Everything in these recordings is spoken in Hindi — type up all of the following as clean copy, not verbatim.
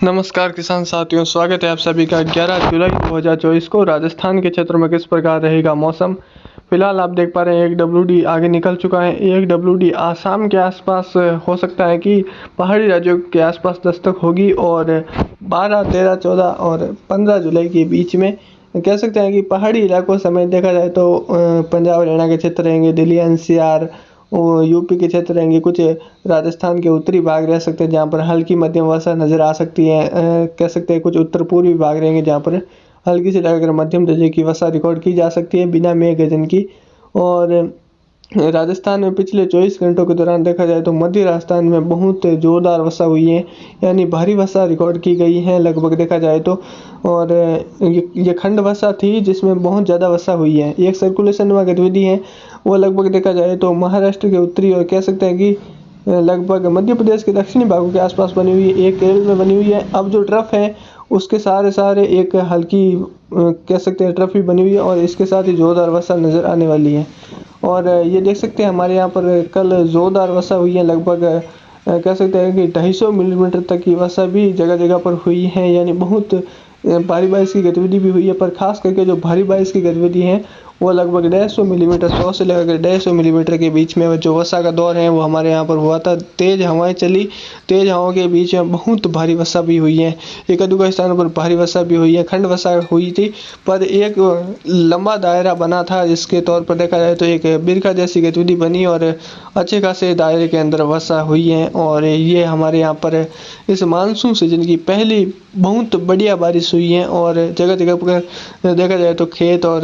नमस्कार किसान साथियों, स्वागत है आप सभी का। 11 जुलाई 2024 को राजस्थान के क्षेत्र में किस प्रकार रहेगा मौसम। फिलहाल आप देख पा रहे हैं एक WD आगे निकल चुका है। एक WD आसाम के आसपास हो सकता है कि पहाड़ी राज्यों के आसपास दस्तक होगी और 12, 13, 14 और 15 जुलाई के बीच में कह सकते हैं कि पहाड़ी इलाकों समेत देखा जाए तो पंजाब हरियाणा के क्षेत्र रहेंगे, दिल्ली NCR और यूपी के क्षेत्र रहेंगे, कुछ राजस्थान के उत्तरी भाग रह सकते हैं जहाँ पर हल्की मध्यम वर्षा नज़र आ सकती है। कह सकते हैं कुछ उत्तर पूर्वी भाग रहेंगे जहाँ पर हल्की से लेकर मध्यम दर्जे की वर्षा रिकॉर्ड की जा सकती है बिना मेघ गर्जन की। और राजस्थान में पिछले 24 घंटों के दौरान देखा जाए तो मध्य राजस्थान में बहुत जोरदार वर्षा हुई है, यानी भारी वर्षा रिकॉर्ड की गई है लगभग देखा जाए तो। और ये खंड वर्षा थी जिसमें बहुत ज़्यादा वर्षा हुई है। एक सर्कुलेशन व गतिविधि है वो लगभग देखा जाए तो महाराष्ट्र के उत्तरी और कह सकते हैं कि लगभग मध्य प्रदेश के दक्षिणी भागों के आसपास बनी हुई है, एक केरल में बनी हुई है। अब जो ट्रफ है उसके सारे एक हल्की कह सकते हैं ट्रफ भी बनी हुई है और इसके साथ ही जोरदार वर्षा नज़र आने वाली है। और ये देख सकते हैं हमारे यहाँ पर कल जोरदार वर्षा हुई है, लगभग कह सकते हैं कि 250 मिलीमीटर तक की वर्षा भी जगह जगह पर हुई है, यानी बहुत भारी बारिश की गतिविधि भी हुई है। पर खास करके जो भारी बारिश की गतिविधि है वो लगभग 150 मिलीमीटर, 100 से लेकर 150 मिलीमीटर के बीच में जो वर्षा का दौर है वो हमारे यहाँ पर हुआ था। तेज़ हवाएं चली, तेज़ हवाओं के बीच में बहुत भारी वर्षा भी हुई है। एक अधूरा स्थानों पर भारी वर्षा भी हुई है, खंड वर्षा हुई थी। पर एक लंबा दायरा बना था जिसके तौर पर देखा जाए तो एक बिरखा जैसी गतिविधि बनी और अच्छे खासे दायरे के अंदर वर्षा हुई है। और ये हमारे यहाँ पर इस मानसून सीजन की पहली बहुत बढ़िया बारिश हुई है और जगह जगह पर देखा जाए तो खेत और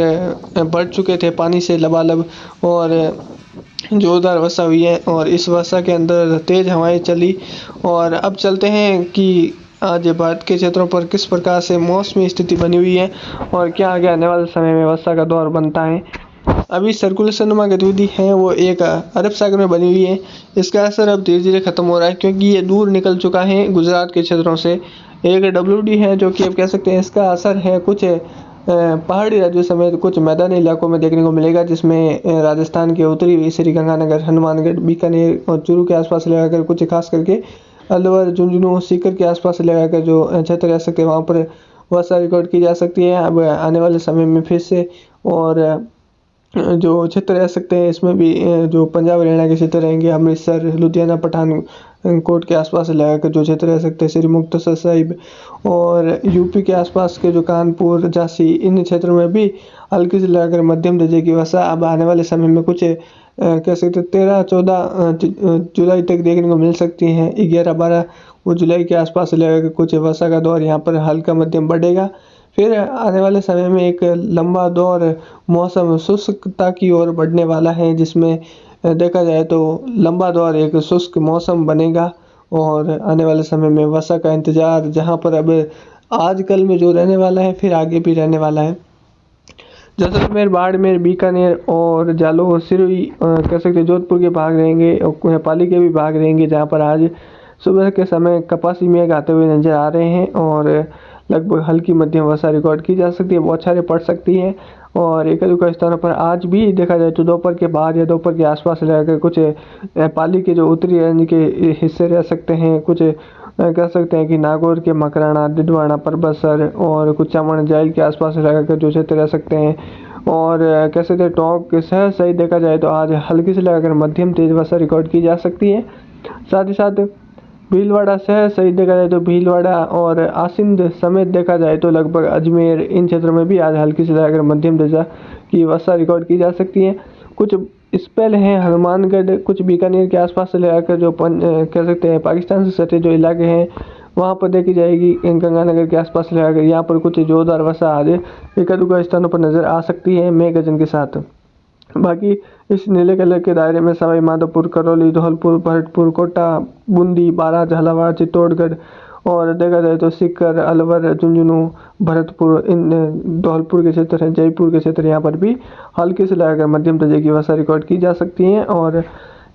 बढ़ चुके थे पानी से लबालब और जोरदार वर्षा हुई है। और इस वर्षा के अंदर तेज़ हवाएं चली। और अब चलते हैं कि आज भारत के क्षेत्रों पर किस प्रकार से मौसमी स्थिति बनी हुई है और क्या आगे आने वाले समय में वर्षा का दौर बनता है। अभी सर्कुलेशन में गतिविधि है वो एक अरब सागर में बनी हुई है। इसका असर अब धीरे धीरे खत्म हो रहा है क्योंकि ये दूर निकल चुका है गुजरात के क्षेत्रों से। एक WD है जो कि अब कह सकते हैं इसका असर है कुछ पहाड़ी राज्यों समेत कुछ मैदानी इलाकों में देखने को मिलेगा, जिसमें राजस्थान के उत्तरी श्रीगंगानगर, हनुमानगढ़, बीकानेर और चूरू के आसपास लगाकर कुछ खास करके अलवर, झुंझुनू, सीकर के आसपास लगाकर जो क्षेत्र रह सकते हैं वहाँ पर वर्षा रिकॉर्ड की जा सकती है अब आने वाले समय में फिर से। और जो क्षेत्र रह सकते हैं इसमें भी जो पंजाब हरियाणा के क्षेत्र रहेंगे, अमृतसर, लुधियाना, पठानकोट के आसपास लगाकर जो क्षेत्र रह सकते हैं, श्री मुक्तसर साहिब और यूपी के आसपास के जो कानपुर, झांसी, इन क्षेत्रों में भी हल्की से लगाकर मध्यम दर्जे की वर्षा अब आने वाले समय में कुछ कह सकते 13, 14 जुलाई तक देखने को मिल सकती हैं। 11, 12 वो जुलाई के आसपास लगाकर कुछ वर्षा का दौर यहाँ पर हल्का मध्यम बढ़ेगा। फिर आने वाले समय में एक लंबा दौर मौसम शुष्कता की ओर बढ़ने वाला है, जिसमें देखा जाए तो लंबा दौर एक शुष्क मौसम बनेगा। और आने वाले समय में वर्षा का इंतज़ार जहां पर अब आजकल में जो रहने वाला है फिर आगे भी रहने वाला है। जैसलमेर, बाड़मेर, बीकानेर और जालौर, सिरोही कह सकते जोधपुर के भाग रहेंगे और पाली के भी भाग रहेंगे जहाँ पर आज सुबह के समय कपासी मेघ आते हुए नजर आ रहे हैं और लगभग हल्की मध्यम वर्षा रिकॉर्ड की जा सकती है, बौछारें पड़ सकती हैं। और एक अधिक स्थानों पर आज भी देखा जाए तो दोपहर के बाद या दोपहर के आसपास रहकर कुछ पाली के जो उत्तरी रेंज के हिस्से रह सकते हैं, कुछ कह सकते हैं कि नागौर के मकराना, डिडवाना, परबसर और कुछ चमन जाइल के आसपास रहकर जो क्षेत्र रह सकते हैं। और कह सकते हैं टोंक शहर सही देखा जाए तो आज हल्की से लगाकर मध्यम तेज वर्षा रिकॉर्ड की जा सकती है। साथ ही साथ भीलवाड़ा शहर सही देखा जाए तो भीलवाड़ा और आसिंद समेत देखा जाए तो लगभग अजमेर, इन क्षेत्रों में भी आज हल्की से लगाकर मध्यम दर्जा की वर्षा रिकॉर्ड की जा सकती है। कुछ स्पेल हैं हनुमानगढ़, कुछ बीकानेर के आसपास से लगाकर जो कह सकते हैं पाकिस्तान से सटे जो इलाके हैं वहाँ पर देखी जाएगी। गंगानगर के आसपास लगाकर यहाँ पर कुछ जोरदार वर्षा आज एक आध स्थानों पर नज़र आ सकती है मेघ गर्जन के साथ। बाकी इस नीले कलर के दायरे में सवाई माधोपुर, करौली, धौलपुर, भरतपुर, कोटा, बूंदी, बारां, झालावाड़, चित्तौड़गढ़ और देखा जाए तो सीकर, अलवर, झुंझुनू, भरतपुर, इन धौलपुर के क्षेत्र हैं, जयपुर के क्षेत्र, यहाँ पर भी हल्की से लगाकर मध्यम दर्जे की वर्षा रिकॉर्ड की जा सकती है। और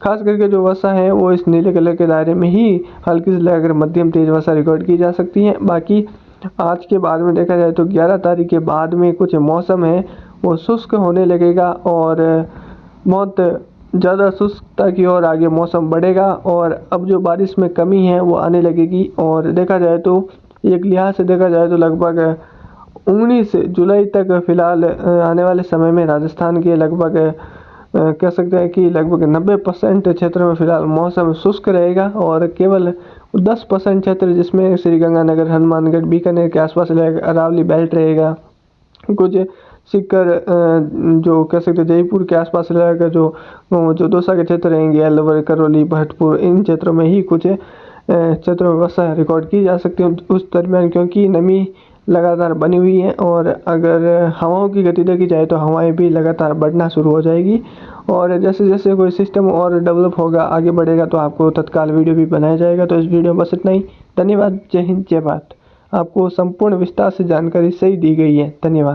खास करके जो वर्षा है वो इस नीले कलर के दायरे में ही हल्की से लगाकर मध्यम तेज वर्षा रिकॉर्ड की जा सकती है। बाकी आज के बाद में देखा जाए तो 11 तारीख के बाद में कुछ मौसम है वो शुष्क होने लगेगा और बहुत ज़्यादा शुष्कता की ओर आगे मौसम बढ़ेगा और अब जो बारिश में कमी है वो आने लगेगी। और देखा जाए तो एक लिहाज से देखा जाए तो लगभग 19 जुलाई तक फिलहाल आने वाले समय में राजस्थान के लगभग कह सकते हैं कि लगभग 90% क्षेत्र में फिलहाल मौसम शुष्क रहेगा और केवल 10% क्षेत्र जिसमें श्रीगंगानगर, हनुमानगढ़, बीकानेर के आसपास रहेगा, अरावली बेल्ट रहेगा, कुछ सीकर जो कह सकते हैं जयपुर के आसपास रहेगा, जो दौसा के क्षेत्र रहेंगे, अलवर, करौली, भरतपुर, इन क्षेत्रों में ही कुछ क्षेत्रों में वर्षा रिकॉर्ड की जा सकती है उस दरमियान, क्योंकि नमी लगातार बनी हुई है। और अगर हवाओं की गति देखी जाए तो हवाएं भी लगातार बढ़ना शुरू हो जाएगी और जैसे जैसे कोई सिस्टम और डेवलप होगा, आगे बढ़ेगा, तो आपको तत्काल वीडियो भी बनाया जाएगा। तो इस वीडियो में बस इतना ही। धन्यवाद। जय हिंद, जय भारत। आपको संपूर्ण विस्तार से जानकारी सही दी गई है। धन्यवाद।